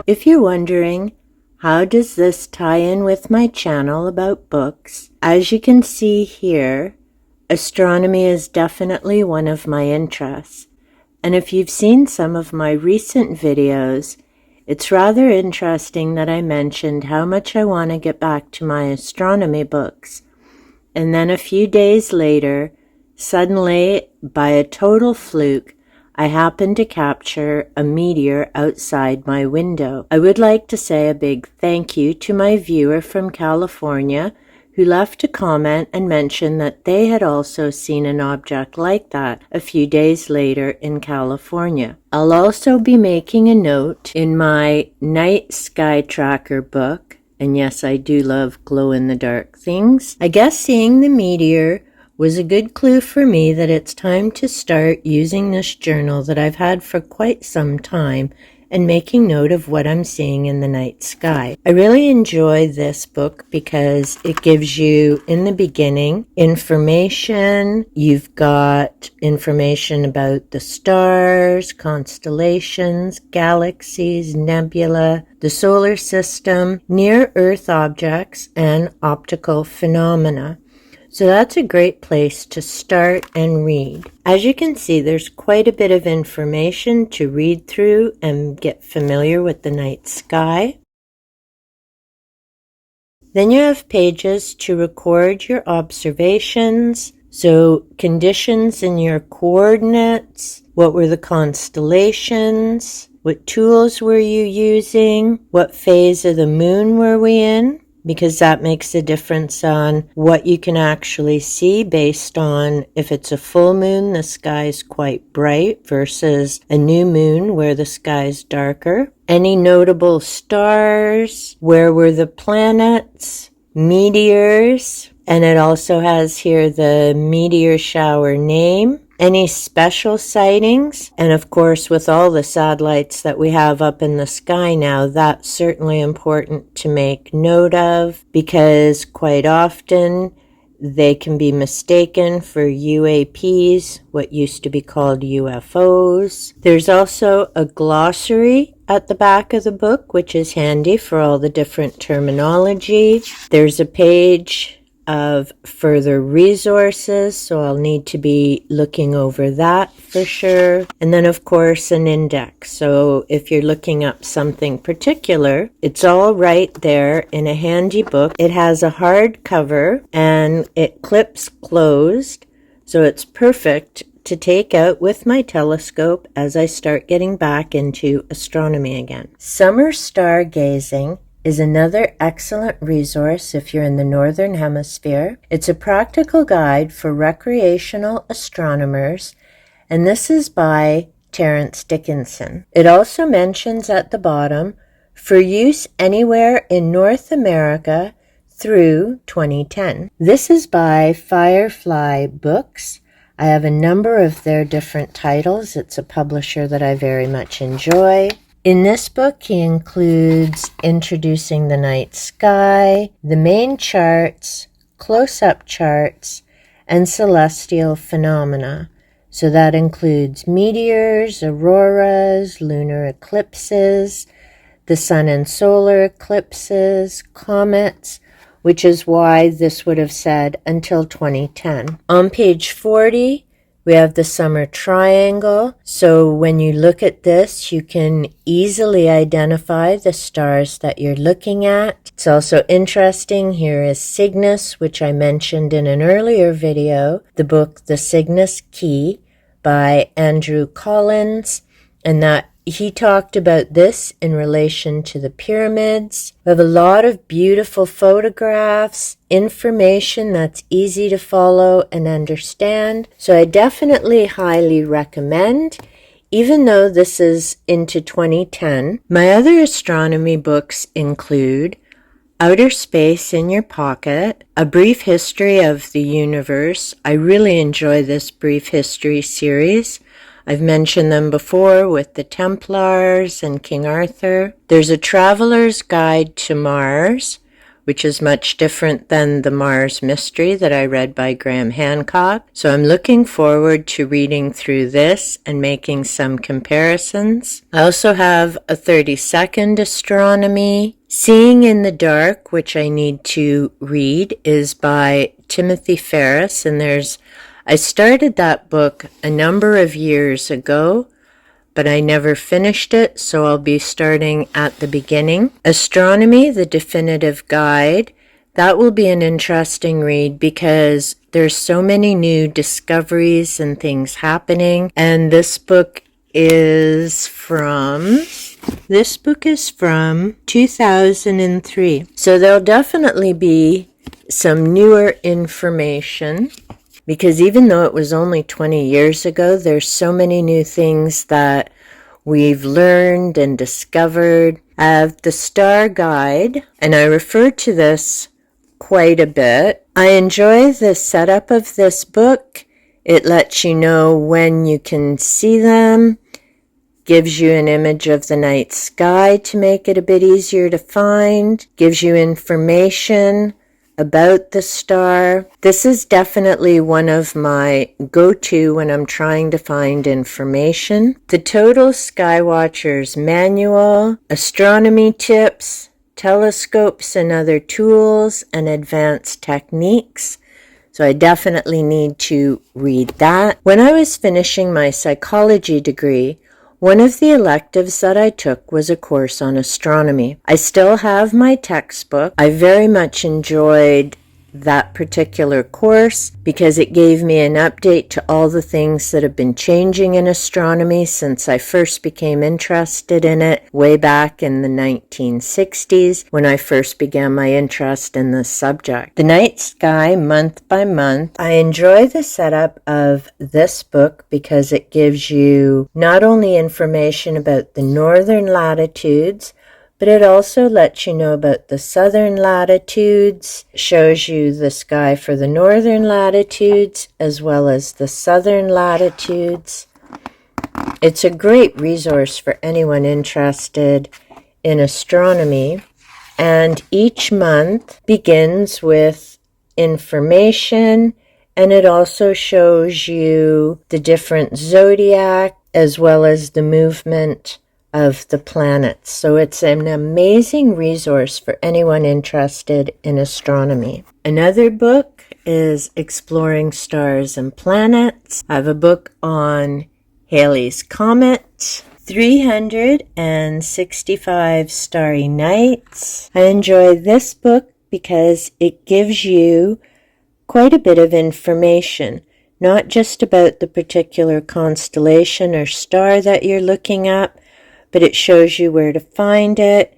If you're wondering, how does this tie in with my channel about books? As you can see here, astronomy is definitely one of my interests. And if you've seen some of my recent videos, it's rather interesting that I mentioned how much I want to get back to my astronomy books. And then a few days later, suddenly, by a total fluke, I happened to capture a meteor outside my window. I would like to say a big thank you to my viewer from California who left a comment and mentioned that they had also seen an object like that a few days later in California. I'll also be making a note in my night sky tracker book, and yes, I do love glow-in-the-dark things. I guess seeing the meteor was a good clue for me that it's time to start using this journal that I've had for quite some time and making note of what I'm seeing in the night sky. I really enjoy this book because it gives you, in the beginning, information. You've got information about the stars, constellations, galaxies, nebula, the solar system, near-Earth objects, and optical phenomena. So that's a great place to start and read. As you can see, there's quite a bit of information to read through and get familiar with the night sky. Then you have pages to record your observations. So conditions in your coordinates, what were the constellations, what tools were you using, what phase of the moon were we in? Because that makes a difference on what you can actually see based on if it's a full moon, the sky is quite bright versus a new moon where the sky is darker. Any notable stars, where were the planets, meteors, and it also has here the meteor shower name. Any special sightings, and of course with all the satellites that we have up in the sky now, that's certainly important to make note of because quite often they can be mistaken for UAPs, what used to be called UFOs. There's also a glossary at the back of the book, which is handy for all the different terminology. There's a page of further resources, so I'll need to be looking over that for sure. And then of course an index, so if you're looking up something particular, it's all right there in a handy book. It has a hard cover and it clips closed, so it's perfect to take out with my telescope as I start getting back into astronomy again. Summer stargazing is another excellent resource if you're in the Northern Hemisphere. It's a practical guide for recreational astronomers, and this is by Terence Dickinson. It also mentions at the bottom, for use anywhere in North America through 2010. This is by Firefly Books. I have a number of their different titles. It's a publisher that I very much enjoy. In this book, he includes introducing the night sky, the main charts, close-up charts, and celestial phenomena. So that includes meteors, auroras, lunar eclipses, the sun and solar eclipses, comets, which is why this would have said until 2010. On page 40, we have the summer triangle. So when you look at this, you can easily identify the stars that you're looking at. It's also interesting. Here is Cygnus, which I mentioned in an earlier video, the book The Cygnus Key by Andrew Collins, and that he talked about this in relation to the pyramids. We have a lot of beautiful photographs, information that's easy to follow and understand. So I definitely highly recommend, even though this is into 2010. My other astronomy books include Outer Space in Your Pocket, A Brief History of the Universe. I really enjoy this brief history series. I've mentioned them before with the Templars and King Arthur. There's a Traveler's Guide to Mars, which is much different than the Mars Mystery that I read by Graham Hancock. So I'm looking forward to reading through this and making some comparisons. I also have a 30-second astronomy. Seeing in the Dark, which I need to read, is by Timothy Ferris, and I started that book a number of years ago, but I never finished it, so I'll be starting at the beginning. Astronomy, the Definitive Guide. That will be an interesting read because there's so many new discoveries and things happening. And this book is from 2003. So there'll definitely be some newer information, because even though it was only 20 years ago, there's so many new things that we've learned and discovered. I have the Star Guide, and I refer to this quite a bit. I enjoy the setup of this book. It lets you know when you can see them, gives you an image of the night sky to make it a bit easier to find, gives you information about the star. This is definitely one of my go-to when I'm trying to find information. The Total Skywatcher's Manual, Astronomy Tips, Telescopes and Other Tools, and Advanced Techniques. So I definitely need to read that. When I was finishing my psychology degree, one of the electives that I took was a course on astronomy. I still have my textbook. I very much enjoyed that particular course because it gave me an update to all the things that have been changing in astronomy since I first became interested in it way back in the 1960s when I first began my interest in this subject. The night sky month by month. I enjoy the setup of this book because it gives you not only information about the northern latitudes, but it also lets you know about the southern latitudes, shows you the sky for the northern latitudes as well as the southern latitudes. It's a great resource for anyone interested in astronomy, and each month begins with information, and it also shows you the different zodiac as well as the movement of the planets. So it's an amazing resource for anyone interested in astronomy. Another book is Exploring Stars and Planets. I have a book on Halley's Comet, 365 Starry Nights. I enjoy this book because it gives you quite a bit of information, not just about the particular constellation or star that you're looking at, but it shows you where to find it,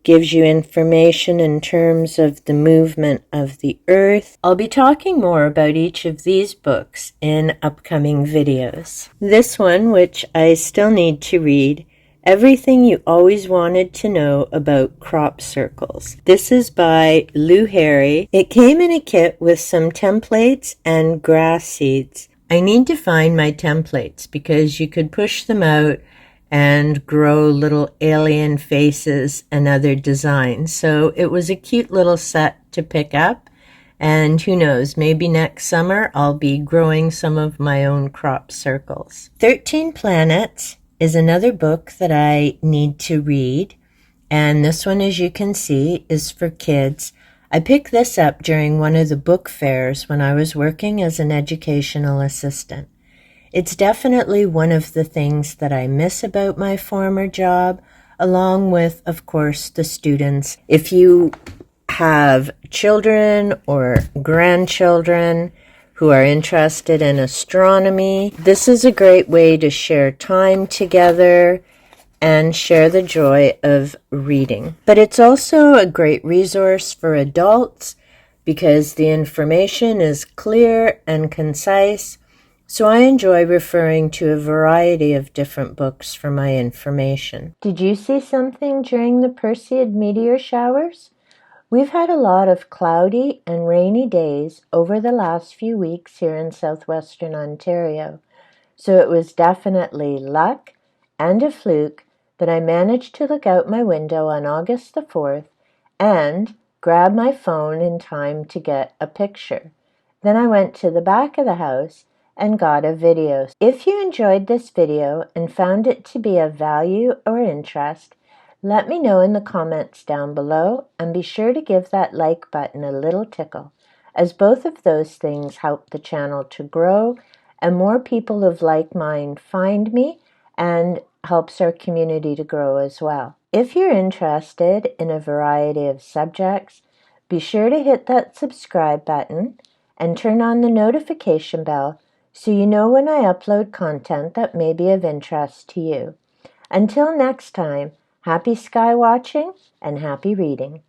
gives you information in terms of the movement of the Earth. I'll be talking more about each of these books in upcoming videos. This one, which I still need to read, Everything You Always Wanted to Know About Crop Circles. This is by Lou Harry. It came in a kit with some templates and grass seeds. I need to find my templates because you could push them out and grow little alien faces and other designs. So it was a cute little set to pick up. And who knows, maybe next summer I'll be growing some of my own crop circles. 13 Planets is another book that I need to read. And this one, as you can see, is for kids. I picked this up during one of the book fairs when I was working as an educational assistant. It's definitely one of the things that I miss about my former job, along with, of course, the students. If you have children or grandchildren who are interested in astronomy, this is a great way to share time together and share the joy of reading. But it's also a great resource for adults because the information is clear and concise. So I enjoy referring to a variety of different books for my information. Did you see something during the Perseid meteor showers? We've had a lot of cloudy and rainy days over the last few weeks here in southwestern Ontario. So it was definitely luck and a fluke that I managed to look out my window on August the 4th and grabbed my phone in time to get a picture. Then I went to the back of the house and got a video. If you enjoyed this video and found it to be of value or interest, let me know in the comments down below, and be sure to give that like button a little tickle, as both of those things help the channel to grow and more people of like mind find me, and helps our community to grow as well. If you're interested in a variety of subjects, be sure to hit that subscribe button and turn on the notification bell so you know when I upload content that may be of interest to you. Until next time, happy sky watching and happy reading.